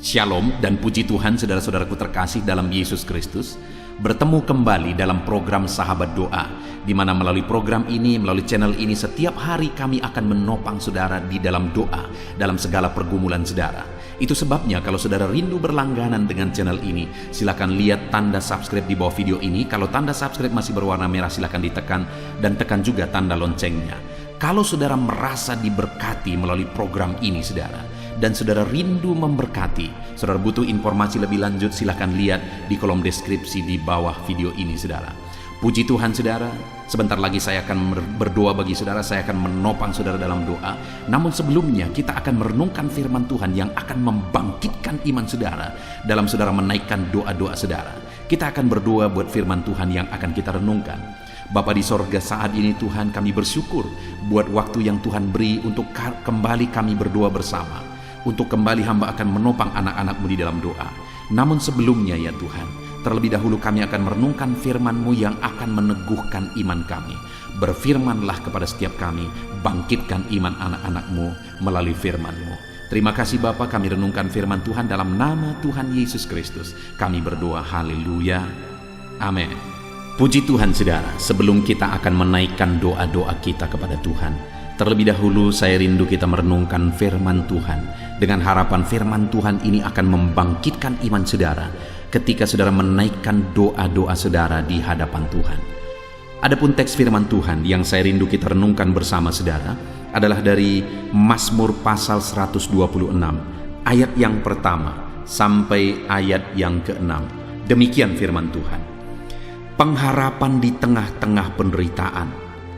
Shalom dan puji Tuhan saudara-saudaraku terkasih dalam Yesus Kristus. Bertemu kembali dalam program Sahabat Doa, di mana melalui program ini, melalui channel ini, setiap hari kami akan menopang saudara di dalam doa, dalam segala pergumulan saudara. Itu sebabnya kalau saudara rindu berlangganan dengan channel ini, silakan lihat tanda subscribe di bawah video ini. Kalau tanda subscribe masih berwarna merah, silakan ditekan dan tekan juga tanda loncengnya. Kalau saudara merasa diberkati melalui program ini saudara, dan saudara rindu memberkati, saudara butuh informasi lebih lanjut, silahkan lihat di kolom deskripsi di bawah video ini saudara. Puji Tuhan saudara, sebentar lagi saya akan berdoa bagi saudara, saya akan menopang saudara dalam doa. Namun sebelumnya kita akan merenungkan firman Tuhan yang akan membangkitkan iman saudara dalam saudara menaikkan doa-doa saudara. Kita akan berdoa buat firman Tuhan yang akan kita renungkan. Bapa di sorga, saat ini Tuhan kami bersyukur buat waktu yang Tuhan beri untuk kembali kami berdoa bersama. Untuk kembali hamba akan menopang anak-anak-Mu di dalam doa. Namun sebelumnya ya Tuhan, terlebih dahulu kami akan merenungkan firman-Mu yang akan meneguhkan iman kami. Berfirmanlah kepada setiap kami, bangkitkan iman anak-anak-Mu melalui firman-Mu. Terima kasih Bapa, kami renungkan firman Tuhan dalam nama Tuhan Yesus Kristus. Kami berdoa, haleluya, amin. Puji Tuhan saudara, sebelum kita akan menaikkan doa-doa kita kepada Tuhan, terlebih dahulu saya rindu kita merenungkan firman Tuhan, dengan harapan firman Tuhan ini akan membangkitkan iman saudara ketika saudara menaikkan doa-doa saudara di hadapan Tuhan. Adapun teks firman Tuhan yang saya rindu kita renungkan bersama saudara adalah dari Mazmur pasal 126, ayat yang pertama sampai ayat yang ke-6. Demikian firman Tuhan. Pengharapan di tengah-tengah penderitaan,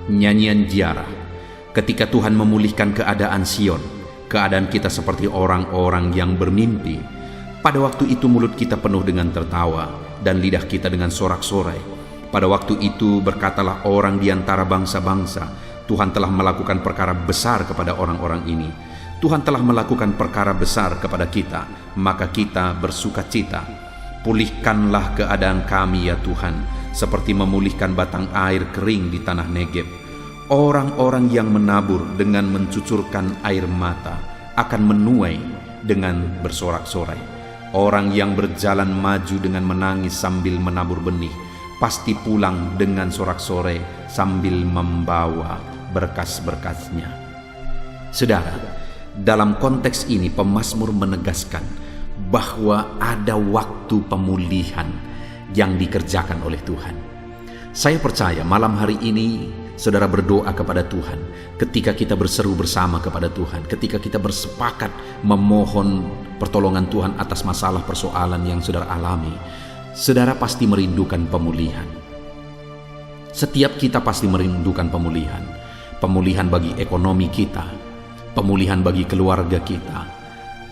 nyanyian ziarah. Ketika Tuhan memulihkan keadaan Sion, keadaan kita seperti orang-orang yang bermimpi. Pada waktu itu mulut kita penuh dengan tertawa dan lidah kita dengan sorak-sorai. Pada waktu itu berkatalah orang di antara bangsa-bangsa, Tuhan telah melakukan perkara besar kepada orang-orang ini. Tuhan telah melakukan perkara besar kepada kita, maka kita bersukacita. Pulihkanlah keadaan kami ya Tuhan, seperti memulihkan batang air kering di tanah Negeb. Orang-orang yang menabur dengan mencucurkan air mata akan menuai dengan bersorak-sorai. Orang yang berjalan maju dengan menangis sambil menabur benih pasti pulang dengan sorak-sorai sambil membawa berkas-berkasnya. Saudara, dalam konteks ini pemazmur menegaskan bahwa ada waktu pemulihan yang dikerjakan oleh Tuhan. Saya percaya malam hari ini saudara berdoa kepada Tuhan, ketika kita berseru bersama kepada Tuhan, ketika kita bersepakat memohon pertolongan Tuhan atas masalah persoalan yang saudara alami, saudara pasti merindukan pemulihan. Setiap kita pasti merindukan pemulihan. Pemulihan bagi ekonomi kita, pemulihan bagi keluarga kita,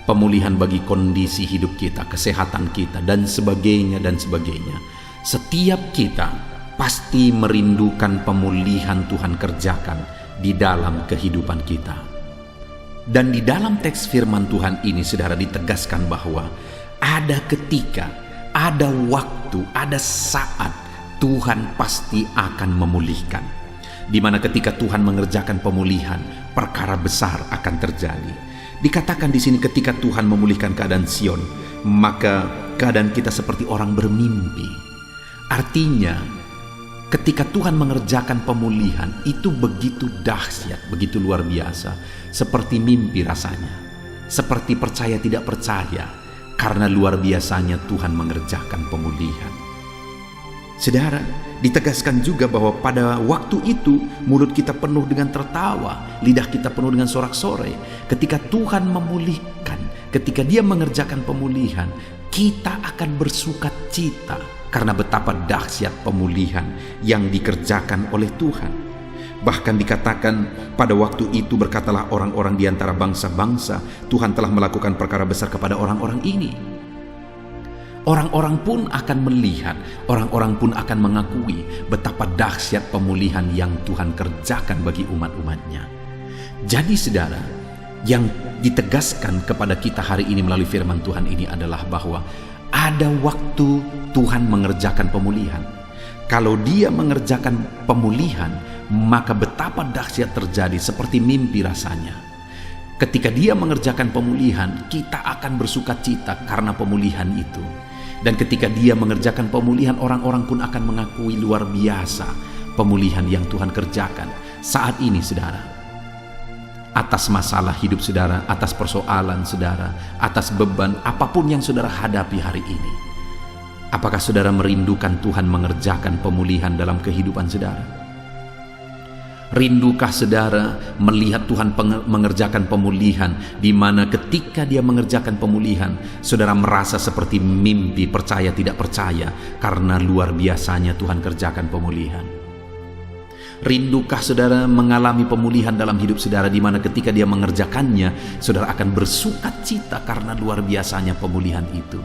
pemulihan bagi kondisi hidup kita, kesehatan kita, dan sebagainya dan sebagainya. Setiap kita pasti merindukan pemulihan Tuhan kerjakan di dalam kehidupan kita. Dan di dalam teks firman Tuhan ini saudara ditegaskan bahwa ada ketika, ada waktu, ada saat Tuhan pasti akan memulihkan. Di mana ketika Tuhan mengerjakan pemulihan, perkara besar akan terjadi. Dikatakan di sini ketika Tuhan memulihkan keadaan Sion, maka keadaan kita seperti orang bermimpi. Artinya, ketika Tuhan mengerjakan pemulihan, itu begitu dahsyat, begitu luar biasa. Seperti mimpi rasanya. Seperti percaya tidak percaya, karena luar biasanya Tuhan mengerjakan pemulihan. Saudara, ditegaskan juga bahwa pada waktu itu mulut kita penuh dengan tertawa, lidah kita penuh dengan sorak-sorai. Ketika Tuhan memulihkan, ketika Dia mengerjakan pemulihan, kita akan bersukacita karena betapa dahsyat pemulihan yang dikerjakan oleh Tuhan. Bahkan dikatakan pada waktu itu berkatalah orang-orang di antara bangsa-bangsa, Tuhan telah melakukan perkara besar kepada orang-orang ini. Orang-orang pun akan melihat, orang-orang pun akan mengakui betapa dahsyat pemulihan yang Tuhan kerjakan bagi umat-umatnya. Jadi saudara, yang ditegaskan kepada kita hari ini melalui firman Tuhan ini adalah bahwa ada waktu Tuhan mengerjakan pemulihan. Kalau Dia mengerjakan pemulihan, maka betapa dahsyat terjadi seperti mimpi rasanya. Ketika dia mengerjakan pemulihan, kita akan bersukacita karena pemulihan itu. Dan ketika dia mengerjakan pemulihan, orang-orang pun akan mengakui luar biasa pemulihan yang Tuhan kerjakan saat ini, saudara. Atas masalah hidup saudara, atas persoalan saudara, atas beban apapun yang saudara hadapi hari ini. Apakah saudara merindukan Tuhan mengerjakan pemulihan dalam kehidupan saudara? Rindukah saudara melihat Tuhan mengerjakan pemulihan, di mana ketika dia mengerjakan pemulihan, saudara merasa seperti mimpi, percaya tidak percaya, karena luar biasanya Tuhan kerjakan pemulihan? Rindukah saudara mengalami pemulihan dalam hidup saudara, di mana ketika dia mengerjakannya, saudara akan bersukacita karena luar biasanya pemulihan itu?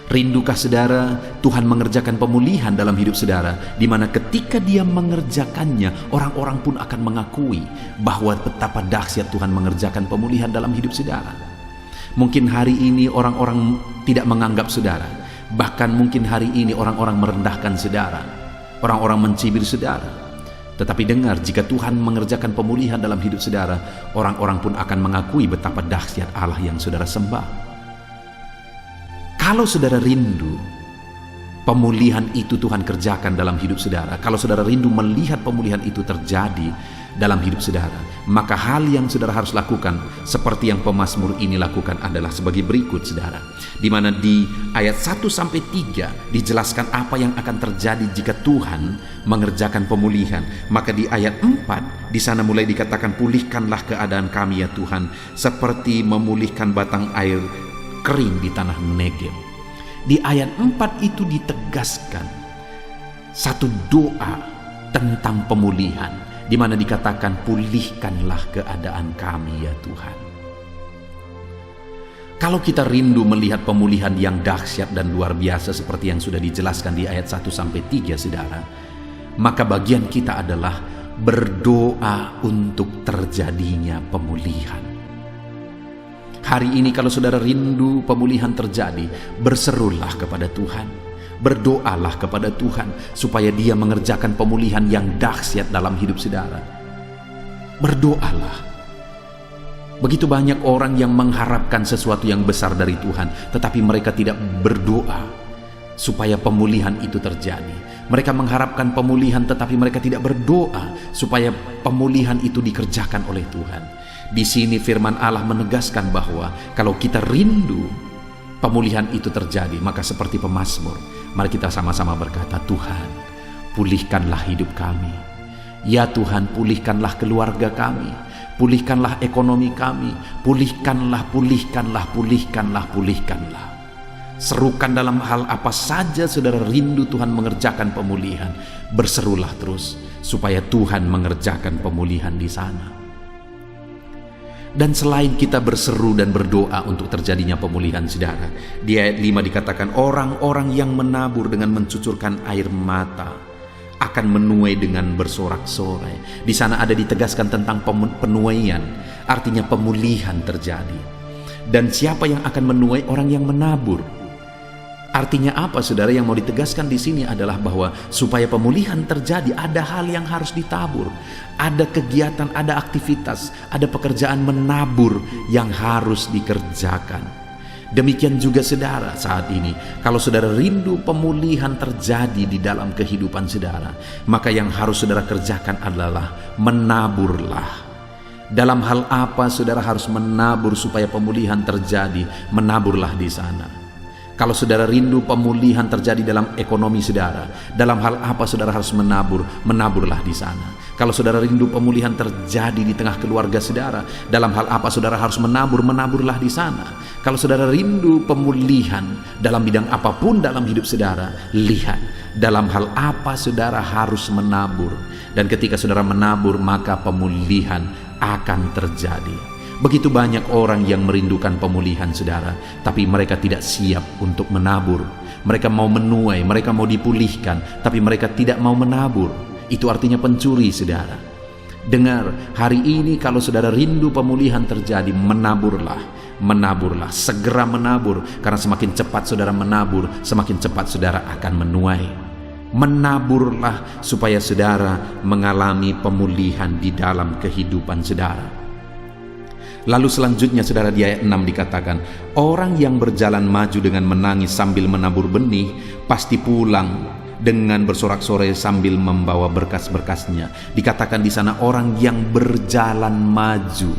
Rindukah saudara Tuhan mengerjakan pemulihan dalam hidup saudara, di mana ketika dia mengerjakannya, orang-orang pun akan mengakui bahwa betapa dahsyat Tuhan mengerjakan pemulihan dalam hidup saudara? Mungkin hari ini orang-orang tidak menganggap saudara, bahkan mungkin hari ini orang-orang merendahkan saudara, orang-orang mencibir saudara. Tetapi dengar, jika Tuhan mengerjakan pemulihan dalam hidup saudara, orang-orang pun akan mengakui betapa dahsyat Allah yang saudara sembah. Kalau saudara rindu pemulihan itu Tuhan kerjakan dalam hidup saudara, kalau saudara rindu melihat pemulihan itu terjadi dalam hidup saudara, maka hal yang saudara harus lakukan seperti yang pemazmur ini lakukan adalah sebagai berikut, saudara. Di mana di ayat 1-3 dijelaskan apa yang akan terjadi jika Tuhan mengerjakan pemulihan. Maka di ayat 4 di sana mulai dikatakan, pulihkanlah keadaan kami ya Tuhan, seperti memulihkan batang air kering di tanah Negeb. Di ayat 4 itu ditegaskan satu doa tentang pemulihan, di mana dikatakan, pulihkanlah keadaan kami ya Tuhan. Kalau kita rindu melihat pemulihan yang dahsyat dan luar biasa seperti yang sudah dijelaskan di ayat 1-3, saudara, maka bagian kita adalah berdoa untuk terjadinya pemulihan. Hari ini kalau saudara rindu pemulihan terjadi, berserulah kepada Tuhan, berdoalah kepada Tuhan supaya dia mengerjakan pemulihan yang dahsyat dalam hidup saudara. Berdoalah. Begitu banyak orang yang mengharapkan sesuatu yang besar dari Tuhan, tetapi mereka tidak berdoa supaya pemulihan itu terjadi. Mereka mengharapkan pemulihan, tetapi mereka tidak berdoa supaya pemulihan itu dikerjakan oleh Tuhan. Di sini firman Allah menegaskan bahwa kalau kita rindu pemulihan itu terjadi, maka seperti pemazmur, mari kita sama-sama berkata, Tuhan, pulihkanlah hidup kami. Ya Tuhan, pulihkanlah keluarga kami, pulihkanlah ekonomi kami, pulihkanlah. Serukan dalam hal apa saja saudara rindu Tuhan mengerjakan pemulihan, berserulah terus supaya Tuhan mengerjakan pemulihan di sana. Dan selain kita berseru dan berdoa untuk terjadinya pemulihan, saudara, di ayat 5 dikatakan, orang-orang yang menabur dengan mencucurkan air mata akan menuai dengan bersorak-sorai. Di sana ada ditegaskan tentang penuaian, artinya pemulihan terjadi. Dan siapa yang akan menuai? Orang yang menabur. Artinya apa, saudara? Yang mau ditegaskan di sini adalah bahwa supaya pemulihan terjadi, ada hal yang harus ditabur, ada kegiatan, ada aktivitas, ada pekerjaan menabur yang harus dikerjakan. Demikian juga saudara saat ini, kalau saudara rindu pemulihan terjadi di dalam kehidupan saudara, maka yang harus saudara kerjakan adalah menaburlah. Dalam hal apa saudara harus menabur supaya pemulihan terjadi? Menaburlah di sana. Kalau saudara rindu pemulihan terjadi dalam ekonomi saudara, dalam hal apa saudara harus menabur? Menaburlah di sana. Kalau saudara rindu pemulihan terjadi di tengah keluarga saudara, dalam hal apa saudara harus menabur? Menaburlah di sana. Kalau saudara rindu pemulihan dalam bidang apapun dalam hidup saudara, lihat dalam hal apa saudara harus menabur. Dan ketika saudara menabur, maka pemulihan akan terjadi. Begitu banyak orang yang merindukan pemulihan saudara, tapi mereka tidak siap untuk menabur. Mereka mau menuai, mereka mau dipulihkan, tapi mereka tidak mau menabur. Itu artinya pencuri, saudara. Dengar, hari ini kalau saudara rindu pemulihan terjadi, menaburlah, segera menabur. Karena semakin cepat saudara menabur, semakin cepat saudara akan menuai. Menaburlah supaya saudara mengalami pemulihan di dalam kehidupan saudara. Lalu selanjutnya saudara di ayat 6 dikatakan, orang yang berjalan maju dengan menangis sambil menabur benih, pasti pulang dengan bersorak-sorai sambil membawa berkas-berkasnya. Dikatakan di sana orang yang berjalan maju.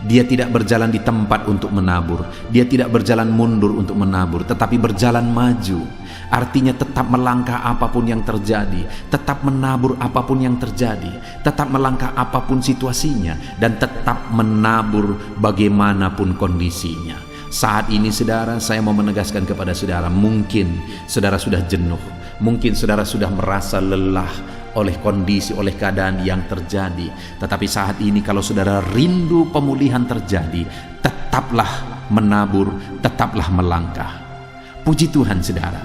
Dia tidak berjalan di tempat untuk menabur, dia tidak berjalan mundur untuk menabur, tetapi berjalan maju. Artinya tetap melangkah apapun yang terjadi, tetap menabur apapun yang terjadi, tetap melangkah apapun situasinya, dan tetap menabur bagaimanapun kondisinya. Saat ini saudara, saya mau menegaskan kepada saudara, mungkin saudara sudah jenuh, mungkin saudara sudah merasa lelah oleh kondisi, oleh keadaan yang terjadi. Tetapi saat ini kalau saudara rindu pemulihan terjadi, tetaplah menabur, tetaplah melangkah. Puji Tuhan saudara,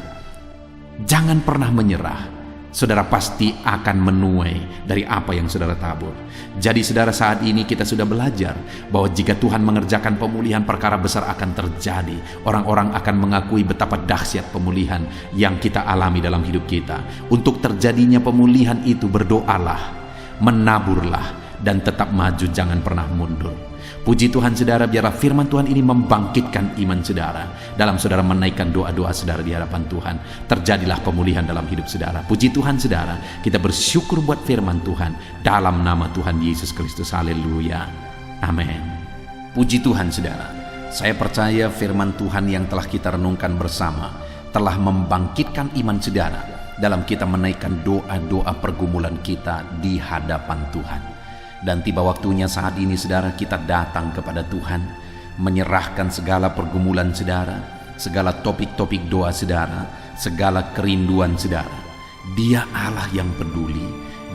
jangan pernah menyerah. Saudara pasti akan menuai dari apa yang saudara tabur. Jadi saudara, saat ini kita sudah belajar bahwa jika Tuhan mengerjakan pemulihan, perkara besar akan terjadi. Orang-orang akan mengakui betapa dahsyat pemulihan yang kita alami dalam hidup kita. Untuk terjadinya pemulihan itu, berdoalah, menaburlah, dan tetap maju, jangan pernah mundur. Puji Tuhan saudara, biarlah firman Tuhan ini membangkitkan iman saudara. Dalam saudara menaikkan doa-doa saudara di hadapan Tuhan, terjadilah pemulihan dalam hidup saudara. Puji Tuhan saudara, kita bersyukur buat firman Tuhan dalam nama Tuhan Yesus Kristus. Haleluya, amin. Puji Tuhan saudara, saya percaya firman Tuhan yang telah kita renungkan bersama telah membangkitkan iman saudara dalam kita menaikkan doa-doa pergumulan kita di hadapan Tuhan. Dan tiba waktunya saat ini saudara, kita datang kepada Tuhan, menyerahkan segala pergumulan saudara, segala topik-topik doa saudara, segala kerinduan saudara. Dia Allah yang peduli,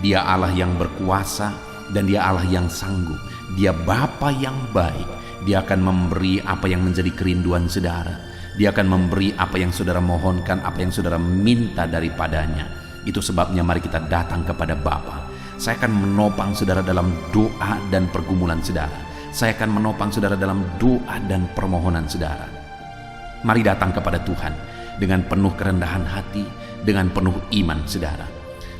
Dia Allah yang berkuasa, dan Dia Allah yang sanggup. Dia Bapa yang baik. Dia akan memberi apa yang menjadi kerinduan saudara. Dia akan memberi apa yang saudara mohonkan, apa yang saudara minta daripadanya. Itu sebabnya mari kita datang kepada Bapa. Saya akan menopang saudara dalam doa dan pergumulan saudara. Saya akan menopang saudara dalam doa dan permohonan saudara. Mari datang kepada Tuhan dengan penuh kerendahan hati, dengan penuh iman saudara.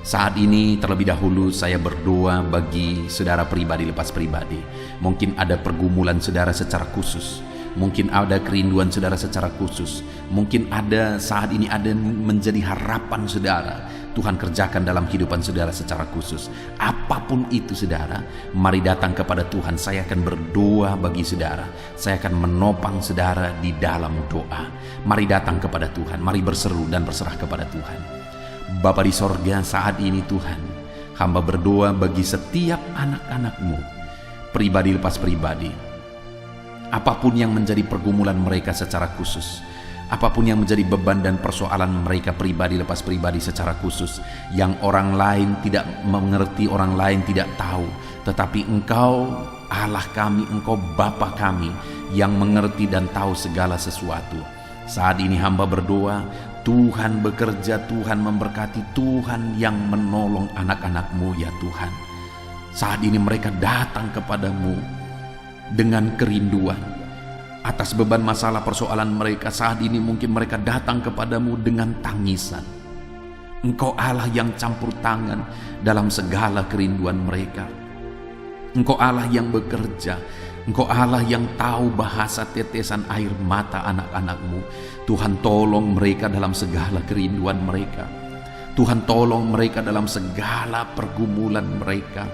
Saat ini terlebih dahulu saya berdoa bagi saudara pribadi lepas pribadi. Mungkin ada pergumulan saudara secara khusus, mungkin ada kerinduan saudara secara khusus, mungkin ada saat ini ada menjadi harapan saudara. Tuhan kerjakan dalam kehidupan saudara secara khusus. Apapun itu saudara, mari datang kepada Tuhan. Saya akan berdoa bagi saudara. Saya akan menopang saudara di dalam doa. Mari datang kepada Tuhan. Mari berseru dan berserah kepada Tuhan. Bapa di sorga, saat ini Tuhan, hamba berdoa bagi setiap anak-anak-Mu, pribadi lepas pribadi. Apapun yang menjadi pergumulan mereka secara khusus, apapun yang menjadi beban dan persoalan mereka pribadi lepas pribadi secara khusus, yang orang lain tidak mengerti, orang lain tidak tahu, tetapi Engkau Allah kami, Engkau Bapa kami yang mengerti dan tahu segala sesuatu. Saat ini hamba berdoa, Tuhan bekerja, Tuhan memberkati, Tuhan yang menolong anak-anak-Mu ya Tuhan. Saat ini mereka datang kepadamu dengan kerinduan atas beban masalah persoalan mereka. Saat ini mungkin mereka datang kepadamu dengan tangisan. Engkau Allah yang campur tangan dalam segala kerinduan mereka. Engkau Allah yang bekerja. Engkau Allah yang tahu bahasa tetesan air mata anak-anak-Mu. Tuhan tolong mereka dalam segala kerinduan mereka. Tuhan tolong mereka dalam segala pergumulan mereka.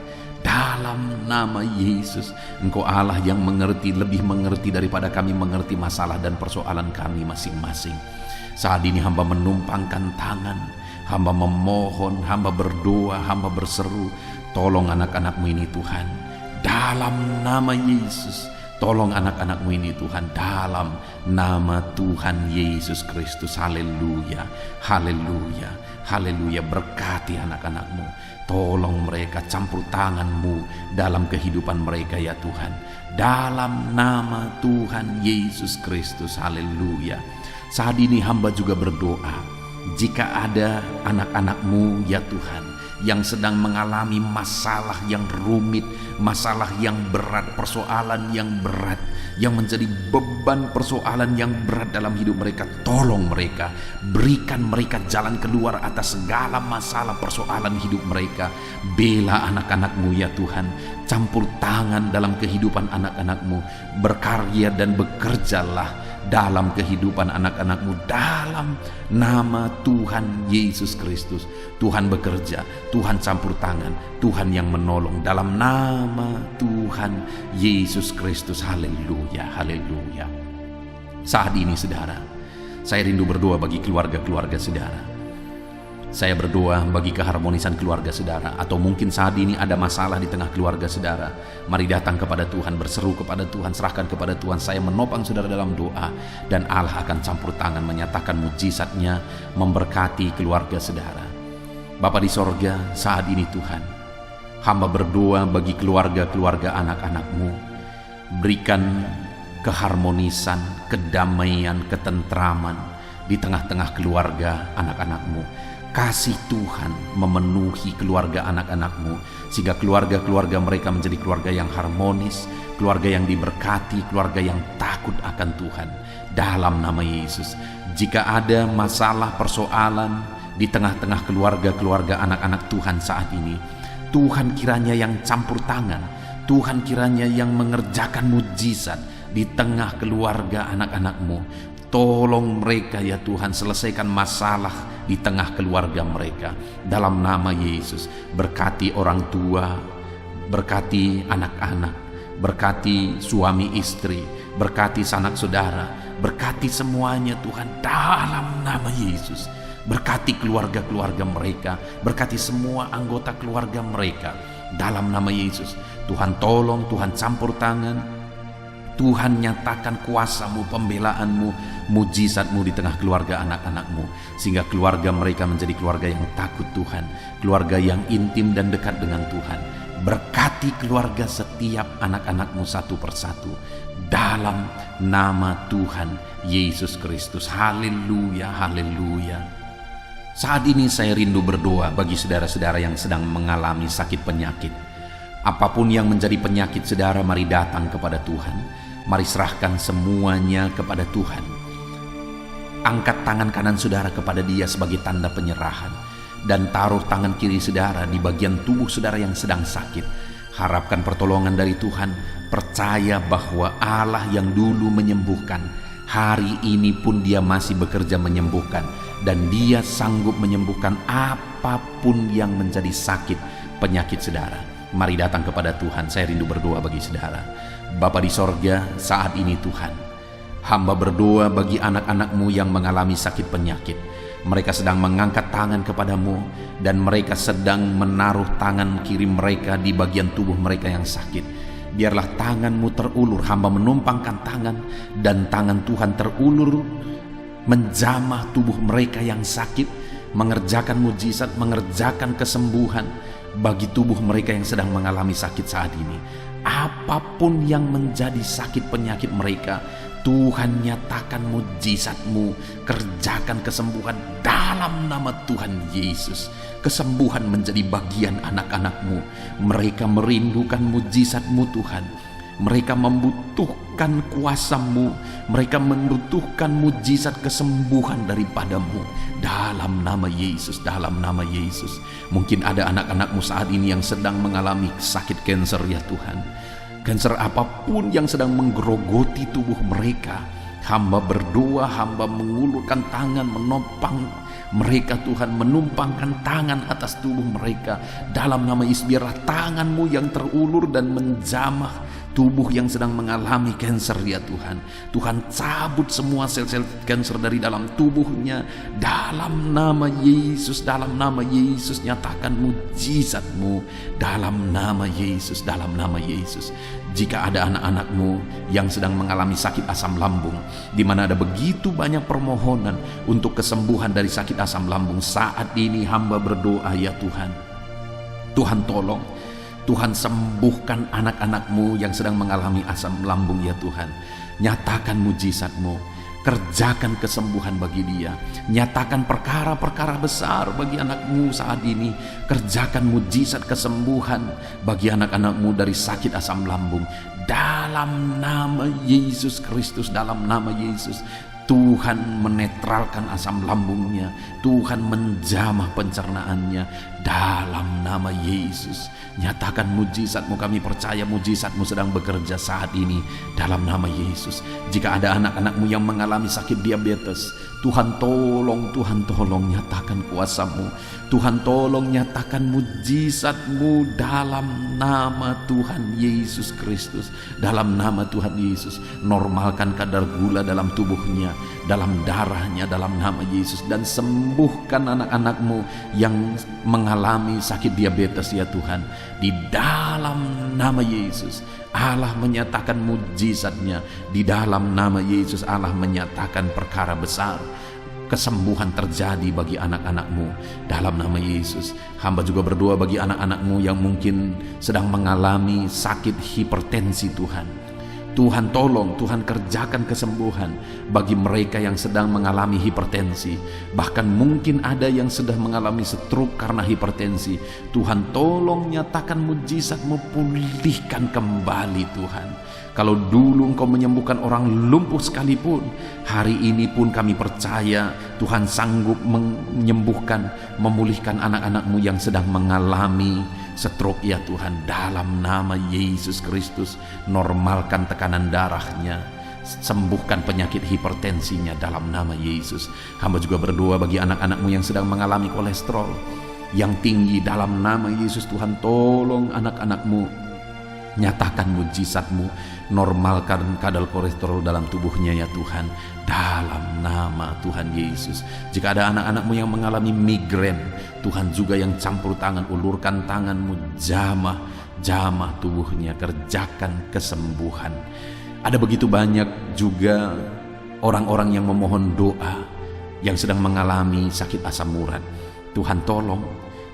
Dalam nama Yesus, Engkau Allah yang mengerti, lebih mengerti daripada kami mengerti masalah dan persoalan kami masing-masing. Saat ini hamba menumpangkan tangan, hamba memohon, hamba berdoa, hamba berseru, tolong anak-anak-Mu ini Tuhan. Dalam nama Yesus, tolong anak-anak-Mu ini Tuhan, dalam nama Tuhan Yesus Kristus. Haleluya, haleluya, haleluya. Berkati anak-anak-Mu. Tolong mereka, campur tangan-Mu dalam kehidupan mereka ya Tuhan. Dalam nama Tuhan Yesus Kristus. Haleluya. Saat ini hamba juga berdoa, jika ada anak-anak-Mu ya Tuhan yang sedang mengalami masalah yang rumit, masalah yang berat, persoalan yang berat, yang menjadi beban persoalan yang berat dalam hidup mereka. Tolong mereka, berikan mereka jalan keluar atas segala masalah persoalan hidup mereka. Bela anak-anak-Mu ya Tuhan, campur tangan dalam kehidupan anak-anak-Mu, berkarya dan bekerjalah dalam kehidupan anak-anak-Mu dalam nama Tuhan Yesus Kristus. Tuhan bekerja, Tuhan campur tangan, Tuhan yang menolong dalam nama Tuhan Yesus Kristus. Haleluya, haleluya. Saat ini saudara, saya rindu berdoa bagi keluarga-keluarga saudara. Saya berdoa bagi keharmonisan keluarga saudara. Atau mungkin saat ini ada masalah di tengah keluarga saudara. Mari datang kepada Tuhan, berseru kepada Tuhan, serahkan kepada Tuhan. Saya menopang saudara dalam doa, dan Allah akan campur tangan menyatakan mujizatnya, memberkati keluarga saudara. Bapa di sorga, saat ini Tuhan, hamba berdoa bagi keluarga-keluarga anak-anak-Mu. Berikan keharmonisan, kedamaian, ketentraman di tengah-tengah keluarga anak-anak-Mu. Kasih Tuhan memenuhi keluarga anak-anak-Mu, sehingga keluarga-keluarga mereka menjadi keluarga yang harmonis, keluarga yang diberkati, keluarga yang takut akan Tuhan. Dalam nama Yesus, jika ada masalah persoalan di tengah-tengah keluarga-keluarga anak-anak Tuhan saat ini, Tuhan kiranya yang campur tangan, Tuhan kiranya yang mengerjakan mujizat di tengah keluarga anak-anak-Mu. Tolong mereka ya Tuhan, selesaikan masalah di tengah keluarga mereka. Dalam nama Yesus, berkati orang tua, berkati anak-anak, berkati suami istri, berkati sanak saudara, berkati semuanya Tuhan dalam nama Yesus. Berkati keluarga-keluarga mereka, berkati semua anggota keluarga mereka dalam nama Yesus. Tuhan tolong, Tuhan campur tangan, Tuhan nyatakan kuasa-Mu, pembelaan-Mu, mujizat-Mu di tengah keluarga anak-anak-Mu, sehingga keluarga mereka menjadi keluarga yang takut Tuhan, keluarga yang intim dan dekat dengan Tuhan. Berkati keluarga setiap anak-anak-Mu satu persatu dalam nama Tuhan Yesus Kristus. Haleluya, haleluya. Saat ini saya rindu berdoa bagi saudara-saudara yang sedang mengalami sakit penyakit. Apapun yang menjadi penyakit saudara, mari datang kepada Tuhan. Mari serahkan semuanya kepada Tuhan. Angkat tangan kanan saudara kepada Dia sebagai tanda penyerahan, dan taruh tangan kiri saudara di bagian tubuh saudara yang sedang sakit. Harapkan pertolongan dari Tuhan. Percaya bahwa Allah yang dulu menyembuhkan, hari ini pun Dia masih bekerja menyembuhkan, dan Dia sanggup menyembuhkan apapun yang menjadi sakit penyakit saudara. Mari datang kepada Tuhan. Saya rindu berdoa bagi saudara. Bapa di sorga, saat ini Tuhan, hamba berdoa bagi anak-anak-Mu yang mengalami sakit penyakit. Mereka sedang mengangkat tangan kepada-Mu, dan mereka sedang menaruh tangan kiri mereka di bagian tubuh mereka yang sakit. Biarlah tangan-Mu terulur. Hamba menumpangkan tangan, dan tangan Tuhan terulur menjamah tubuh mereka yang sakit, mengerjakan mujizat, mengerjakan kesembuhan bagi tubuh mereka yang sedang mengalami sakit saat ini. Apapun yang menjadi sakit penyakit mereka, Tuhan nyatakan mujizat-Mu, kerjakan kesembuhan dalam nama Tuhan Yesus. Kesembuhan menjadi bagian anak-anak-Mu. Mereka merindukan mujizat-Mu Tuhan. Mereka membutuhkan kuasa-Mu. Mereka membutuhkan mujizat kesembuhan daripada-Mu. Dalam nama Yesus, dalam nama Yesus. Mungkin ada anak-anak-Mu saat ini yang sedang mengalami sakit kanker ya Tuhan. Kanker apapun yang sedang menggerogoti tubuh mereka, hamba berdoa, hamba mengulurkan tangan menopang mereka Tuhan, menumpangkan tangan atas tubuh mereka dalam nama Yesus. Biarlah tangan-Mu yang terulur dan menjamah tubuh yang sedang mengalami kanker ya Tuhan. Tuhan cabut semua sel-sel kanker dari dalam tubuhnya dalam nama Yesus. Dalam nama Yesus nyatakan mujizat-Mu dalam nama Yesus, dalam nama Yesus. Jika ada anak-anak-Mu yang sedang mengalami sakit asam lambung, di mana ada begitu banyak permohonan untuk kesembuhan dari sakit asam lambung, saat ini hamba berdoa ya Tuhan. Tuhan tolong, Tuhan sembuhkan anak-anak-Mu yang sedang mengalami asam lambung ya Tuhan. Nyatakan mujizat-Mu. Kerjakan kesembuhan bagi dia. Nyatakan perkara-perkara besar bagi anakmu saat ini. Kerjakan mujizat kesembuhan bagi anak-anakmu dari sakit asam lambung. Dalam nama Yesus Kristus, dalam nama Yesus. Tuhan menetralkan asam lambungnya, Tuhan menjamah pencernaannya dalam nama Yesus. Nyatakan mujizatmu, kami percaya mujizatmu sedang bekerja saat ini dalam nama Yesus. Jika ada anak-anakmu yang mengalami sakit diabetes, Tuhan tolong nyatakan kuasa-Mu. Tuhan tolong nyatakan mujizat-Mu dalam nama Tuhan Yesus Kristus. Dalam nama Tuhan Yesus, normalkan kadar gula dalam tubuhnya, dalam darahnya, dalam nama Yesus. Dan sembuhkan anak-anak-Mu yang mengalami sakit diabetes ya Tuhan. Di dalam nama Yesus, Allah menyatakan mujizat-Nya. Di dalam nama Yesus, Allah menyatakan perkara besar. Kesembuhan terjadi bagi anak-anak-Mu dalam nama Yesus. Hamba juga berdoa bagi anak-anak-Mu yang mungkin sedang mengalami sakit hipertensi Tuhan. Tuhan tolong, Tuhan kerjakan kesembuhan bagi mereka yang sedang mengalami hipertensi. Bahkan mungkin ada yang sedang mengalami stroke karena hipertensi. Tuhan tolong nyatakan mujizat-Mu, pulihkan kembali Tuhan. Kalau dulu Engkau menyembuhkan orang lumpuh sekalipun, hari ini pun kami percaya Tuhan sanggup menyembuhkan, memulihkan anak-anak-Mu yang sedang mengalami stroke ya Tuhan. Dalam nama Yesus Kristus, normalkan tekanan darahnya, sembuhkan penyakit hipertensinya dalam nama Yesus. Hamba juga berdoa bagi anak-anak-Mu yang sedang mengalami kolesterol yang tinggi. Dalam nama Yesus, Tuhan tolong anak-anak-Mu, nyatakan mujizat-Mu, normalkan kadar kolesterol dalam tubuhnya ya Tuhan, dalam nama Tuhan Yesus. Jika ada anak-anak-Mu yang mengalami migrain, Tuhan juga yang campur tangan, ulurkan tangan-Mu, jamah tubuhnya, kerjakan kesembuhan. Ada begitu banyak juga orang-orang yang memohon doa yang sedang mengalami sakit asam urat. Tuhan tolong,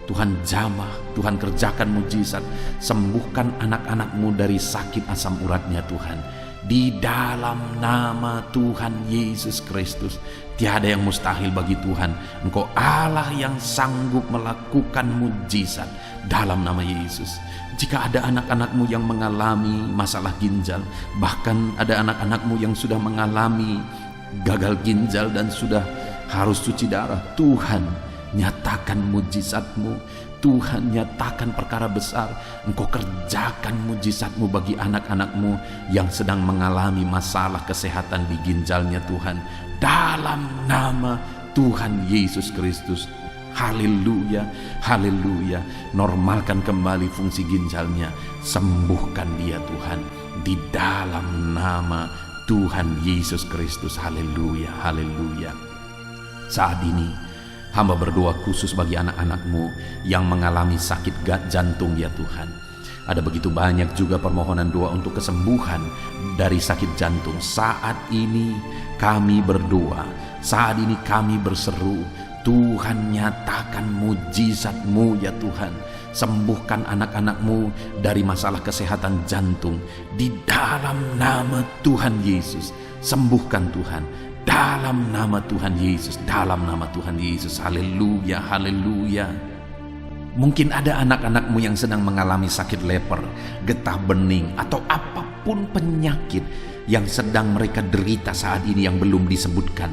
Tuhan jamah, Tuhan kerjakan mujizat, sembuhkan anak-anak-Mu dari sakit asam uratnya Tuhan. Di dalam nama Tuhan Yesus Kristus, tiada yang mustahil bagi Tuhan. Engkau Allah yang sanggup melakukan mujizat dalam nama Yesus. Jika ada anak-anak-Mu yang mengalami masalah ginjal, bahkan ada anak-anak-Mu yang sudah mengalami gagal ginjal dan sudah harus cuci darah, Tuhan nyatakan mujizat-Mu, Tuhan nyatakan perkara besar. Engkau kerjakan mujizat-Mu bagi anak-anak-Mu yang sedang mengalami masalah kesehatan di ginjalnya Tuhan. Dalam nama Tuhan Yesus Kristus. Haleluya, haleluya. Normalkan kembali fungsi ginjalnya, sembuhkan dia Tuhan. Di dalam nama Tuhan Yesus Kristus. Haleluya, haleluya. Saat ini hamba berdoa khusus bagi anak-anak-Mu yang mengalami sakit jantung ya Tuhan. Ada begitu banyak juga permohonan doa untuk kesembuhan dari sakit jantung. Saat ini kami berdoa, saat ini kami berseru, Tuhan nyatakan mujizat-Mu ya Tuhan. Sembuhkan anak-anak-Mu dari masalah kesehatan jantung. Di dalam nama Tuhan Yesus, sembuhkan Tuhan. Dalam nama Tuhan Yesus, dalam nama Tuhan Yesus. Haleluya, haleluya. Mungkin ada anak-anak-Mu yang sedang mengalami sakit leper, getah bening, atau apapun penyakit yang sedang mereka derita saat ini yang belum disebutkan.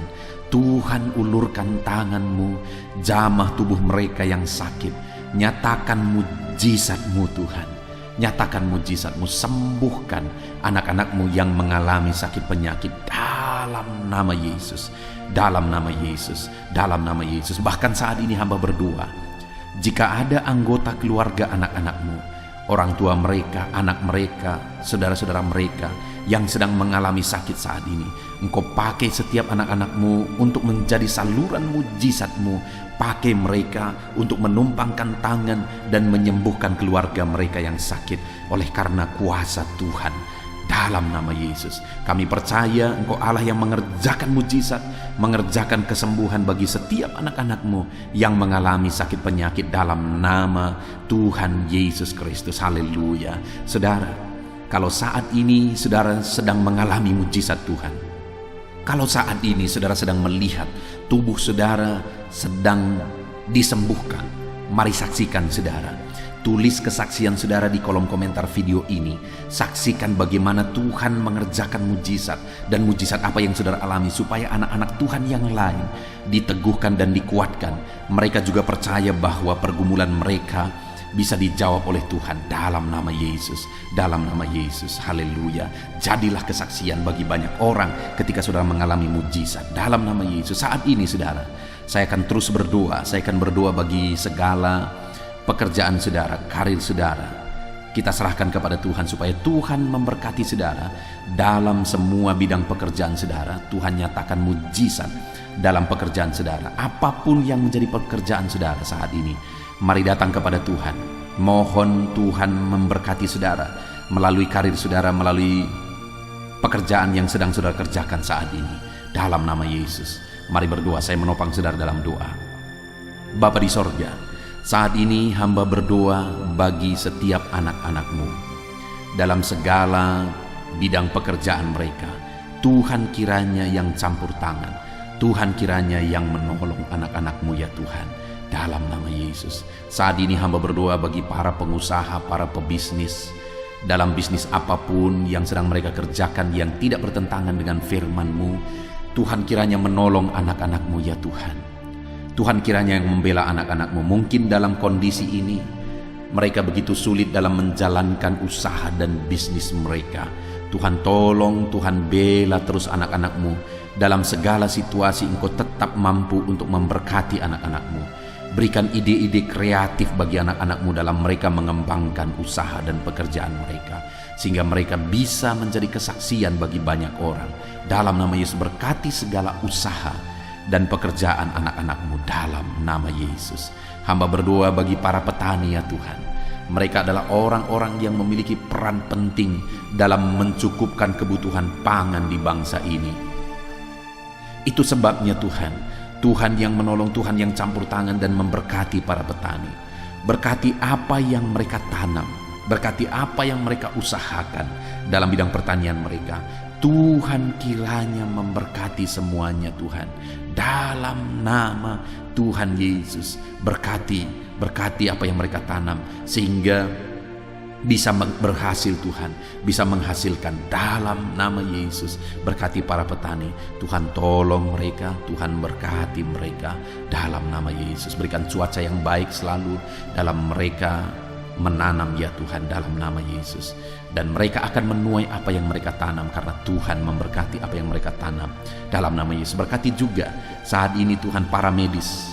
Tuhan ulurkan tangan-Mu, jamah tubuh mereka yang sakit. Nyatakan mujizat-Mu Tuhan. Nyatakan mujizat-Mu, sembuhkan anak-anak-Mu yang mengalami sakit penyakit dalam nama Yesus, dalam nama Yesus, dalam nama Yesus. Bahkan saat ini hamba berdoa, jika ada anggota keluarga anak-anak-Mu, orang tua mereka, anak mereka, saudara-saudara mereka yang sedang mengalami sakit saat ini, Engkau pakai setiap anak-anak-Mu untuk menjadi saluran mujizat-Mu. Pakai mereka untuk menumpangkan tangan dan menyembuhkan keluarga mereka yang sakit oleh karena kuasa Tuhan. Dalam nama Yesus, kami percaya Engkau Allah yang mengerjakan mujizat, mengerjakan kesembuhan bagi setiap anak-anak-Mu yang mengalami sakit penyakit dalam nama Tuhan Yesus Kristus. Haleluya. Saudara, kalau saat ini saudara sedang mengalami mujizat Tuhan, Kalau saat ini saudara sedang melihat tubuh saudara sedang disembuhkan, mari saksikan saudara. Tulis kesaksian saudara di kolom komentar video ini. Saksikan bagaimana Tuhan mengerjakan mujizat, dan mujizat apa yang saudara alami, supaya anak-anak Tuhan yang lain diteguhkan dan dikuatkan. Mereka juga percaya bahwa pergumulan mereka bisa dijawab oleh Tuhan dalam nama Yesus. Dalam nama Yesus, haleluya. Jadilah kesaksian bagi banyak orang ketika saudara mengalami mujizat dalam nama Yesus. Saat ini saudara, saya akan terus berdoa. Saya akan berdoa bagi segala pekerjaan saudara, karir saudara. Kita serahkan kepada Tuhan supaya Tuhan memberkati saudara dalam semua bidang pekerjaan saudara. Tuhan nyatakan mujizat dalam pekerjaan saudara. Apapun yang menjadi pekerjaan saudara saat ini, mari datang kepada Tuhan. Mohon Tuhan memberkati saudara melalui karir saudara, melalui pekerjaan yang sedang saudara kerjakan saat ini. Dalam nama Yesus, mari berdoa. Saya menopang saudara dalam doa. Bapa di sorga, saat ini hamba berdoa bagi setiap anak-anak-Mu dalam segala bidang pekerjaan mereka. Tuhan kiranya yang campur tangan, Tuhan kiranya yang menolong anak-anak-Mu ya Tuhan, dalam nama Yesus. Saat ini hamba berdoa bagi para pengusaha, para pebisnis, dalam bisnis apapun yang sedang mereka kerjakan yang tidak bertentangan dengan firman-Mu. Tuhan kiranya menolong anak-anak-Mu ya Tuhan. Tuhan kiranya yang membela anak-anak-Mu. Mungkin dalam kondisi ini mereka begitu sulit dalam menjalankan usaha dan bisnis mereka. Tuhan tolong, Tuhan bela terus anak-anak-Mu. Dalam segala situasi Engkau tetap mampu untuk memberkati anak-anak-Mu. Berikan ide-ide kreatif bagi anak-anak-Mu dalam mereka mengembangkan usaha dan pekerjaan mereka, sehingga mereka bisa menjadi kesaksian bagi banyak orang. Dalam nama Yesus, berkati segala usaha dan pekerjaan anak-anak-Mu dalam nama Yesus. Hamba berdoa bagi para petani ya Tuhan. Mereka adalah orang-orang yang memiliki peran penting dalam mencukupkan kebutuhan pangan di bangsa ini. Itu sebabnya Tuhan yang menolong, Tuhan yang campur tangan dan memberkati para petani. Berkati apa yang mereka tanam, berkati apa yang mereka usahakan dalam bidang pertanian mereka. Tuhan kiranya memberkati semuanya Tuhan. Dalam nama Tuhan Yesus, berkati apa yang mereka tanam, sehingga bisa berhasil Tuhan, bisa menghasilkan dalam nama Yesus. Berkati para petani, Tuhan tolong mereka, Tuhan berkati mereka dalam nama Yesus. Berikan cuaca yang baik selalu dalam mereka menanam ya Tuhan, dalam nama Yesus. Dan mereka akan menuai apa yang mereka tanam, karena Tuhan memberkati apa yang mereka tanam dalam nama Yesus. Berkati juga saat ini Tuhan para medis.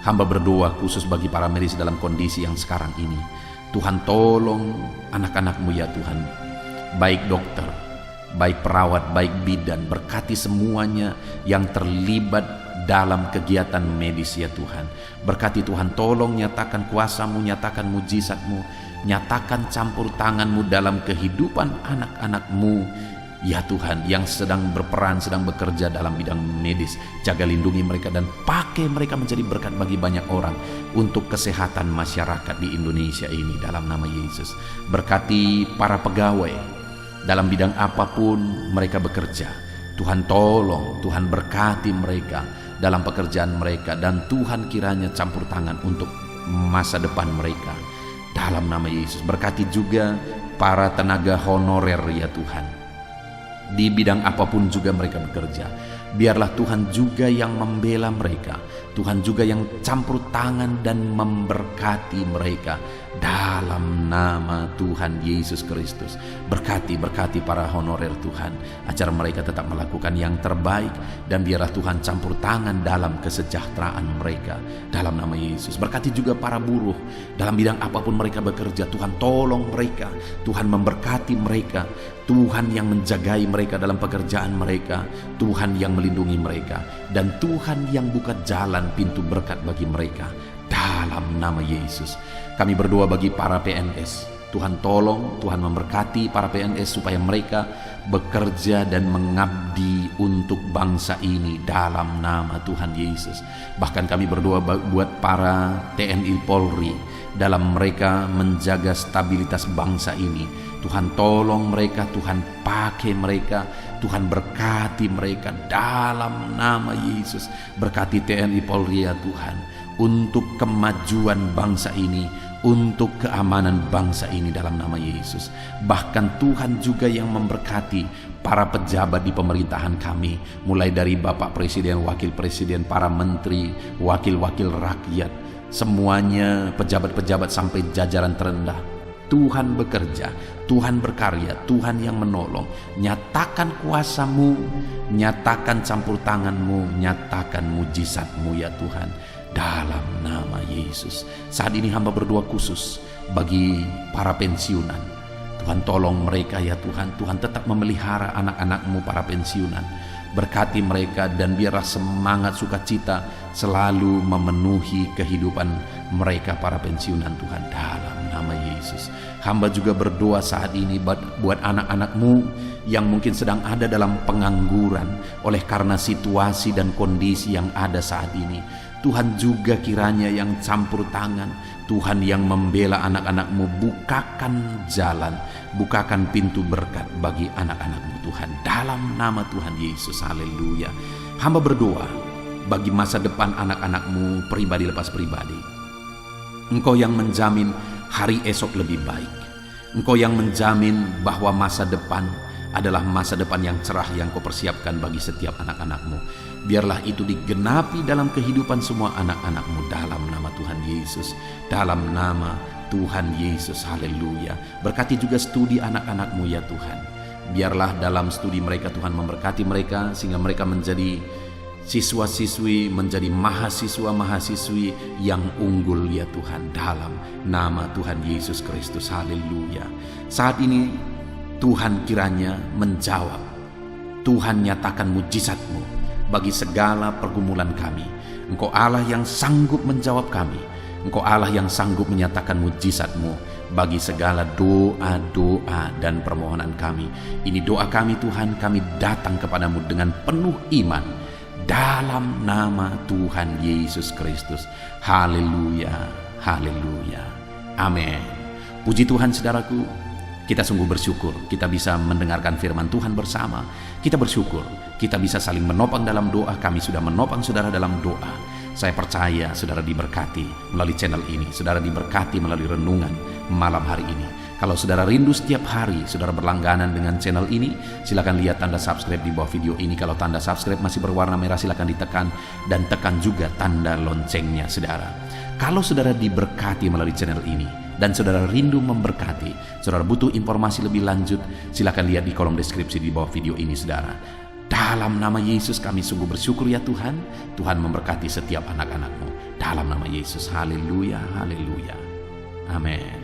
Hamba berdoa khusus bagi para medis dalam kondisi yang sekarang ini. Tuhan tolong anak-anak-Mu ya Tuhan, baik dokter, baik perawat, baik bidan. Berkati semuanya yang terlibat dalam kegiatan medis ya Tuhan. Berkati Tuhan, tolong nyatakan kuasa-Mu, nyatakan mujizat-Mu, nyatakan campur tangan-Mu dalam kehidupan anak-anak-Mu ya Tuhan, yang sedang berperan, sedang bekerja dalam bidang medis. Jaga lindungi mereka dan pakai mereka menjadi berkat bagi banyak orang untuk kesehatan masyarakat di Indonesia ini dalam nama Yesus. Berkati para pegawai dalam bidang apapun mereka bekerja. Tuhan tolong, Tuhan berkati mereka dalam pekerjaan mereka, dan Tuhan kiranya campur tangan untuk masa depan mereka dalam nama Yesus. Berkati juga para tenaga honorer ya Tuhan. Di bidang apapun juga mereka bekerja, biarlah Tuhan juga yang membela mereka, Tuhan juga yang campur tangan dan memberkati mereka dalam nama Tuhan Yesus Kristus. Berkati para honorer Tuhan, agar mereka tetap melakukan yang terbaik, dan biarlah Tuhan campur tangan dalam kesejahteraan mereka dalam nama Yesus. Berkati juga para buruh dalam bidang apapun mereka bekerja. Tuhan tolong mereka, Tuhan memberkati mereka, Tuhan yang menjagai mereka dalam pekerjaan mereka, Tuhan yang melindungi mereka, dan Tuhan yang buka jalan pintu berkat bagi mereka dalam nama Yesus. Kami berdoa bagi para PNS. Tuhan tolong, Tuhan memberkati para PNS supaya mereka bekerja dan mengabdi untuk bangsa ini dalam nama Tuhan Yesus. Bahkan kami berdoa buat para TNI Polri dalam mereka menjaga stabilitas bangsa ini. Tuhan tolong mereka, Tuhan pakai mereka, Tuhan berkati mereka dalam nama Yesus. Berkati TNI Polri ya Tuhan, untuk kemajuan bangsa ini, untuk keamanan bangsa ini dalam nama Yesus. Bahkan Tuhan juga yang memberkati para pejabat di pemerintahan kami, mulai dari Bapak Presiden, Wakil Presiden, para menteri, wakil-wakil rakyat, semuanya pejabat-pejabat sampai jajaran terendah. Tuhan bekerja, Tuhan berkarya, Tuhan yang menolong. Nyatakan kuasa-Mu, nyatakan campur tangan-Mu, nyatakan mujizat-Mu ya Tuhan, dalam nama Yesus. Saat ini hamba berdoa khusus bagi para pensiunan. Tuhan tolong mereka ya Tuhan. Tuhan tetap memelihara anak-anak-Mu para pensiunan. Berkati mereka dan biarlah semangat sukacita selalu memenuhi kehidupan mereka para pensiunan Tuhan, dalam nama Yesus. Hamba juga berdoa saat ini buat anak-anak-Mu yang mungkin sedang ada dalam pengangguran oleh karena situasi dan kondisi yang ada saat ini. Tuhan juga kiranya yang campur tangan, Tuhan yang membela anak-anak-Mu, bukakan jalan, bukakan pintu berkat bagi anak-anak-Mu Tuhan, dalam nama Tuhan Yesus. Haleluya. Hamba berdoa bagi masa depan anak-anak-Mu pribadi lepas pribadi. Engkau yang menjamin hari esok lebih baik. Engkau yang menjamin bahwa masa depan adalah masa depan yang cerah yang Kau persiapkan bagi setiap anak-anak-Mu. Biarlah itu digenapi dalam kehidupan semua anak-anak-Mu dalam nama Tuhan Yesus, dalam nama Tuhan Yesus. Haleluya. Berkati juga studi anak-anak-Mu ya Tuhan. Biarlah dalam studi mereka Tuhan memberkati mereka sehingga mereka menjadi siswa-siswi, menjadi mahasiswa-mahasiswi yang unggul ya Tuhan, dalam nama Tuhan Yesus Kristus. Haleluya. Saat ini Tuhan kiranya menjawab, Tuhan nyatakan mujizat-Mu bagi segala pergumulan kami. Engkau Allah yang sanggup menjawab kami. Engkau Allah yang sanggup menyatakan mujizat-Mu bagi segala doa-doa dan permohonan kami. Ini doa kami Tuhan, kami datang kepadamu dengan penuh iman, dalam nama Tuhan Yesus Kristus. Haleluya, haleluya, amin. Puji Tuhan saudaraku, kita sungguh bersyukur kita bisa mendengarkan firman Tuhan bersama. Kita bersyukur kita bisa saling menopang dalam doa. Kami sudah menopang saudara dalam doa. Saya percaya saudara diberkati melalui channel ini, saudara diberkati melalui renungan malam hari ini. Kalau saudara rindu setiap hari saudara berlangganan dengan channel ini, silakan lihat tanda subscribe di bawah video ini. Kalau tanda subscribe masih berwarna merah, silakan ditekan dan tekan juga tanda loncengnya saudara. Kalau saudara diberkati melalui channel ini dan saudara rindu memberkati, saudara butuh informasi lebih lanjut, silakan lihat di kolom deskripsi di bawah video ini saudara. Dalam nama Yesus kami sungguh bersyukur ya Tuhan. Tuhan memberkati setiap anak-anak-Mu dalam nama Yesus. Haleluya, haleluya, amin.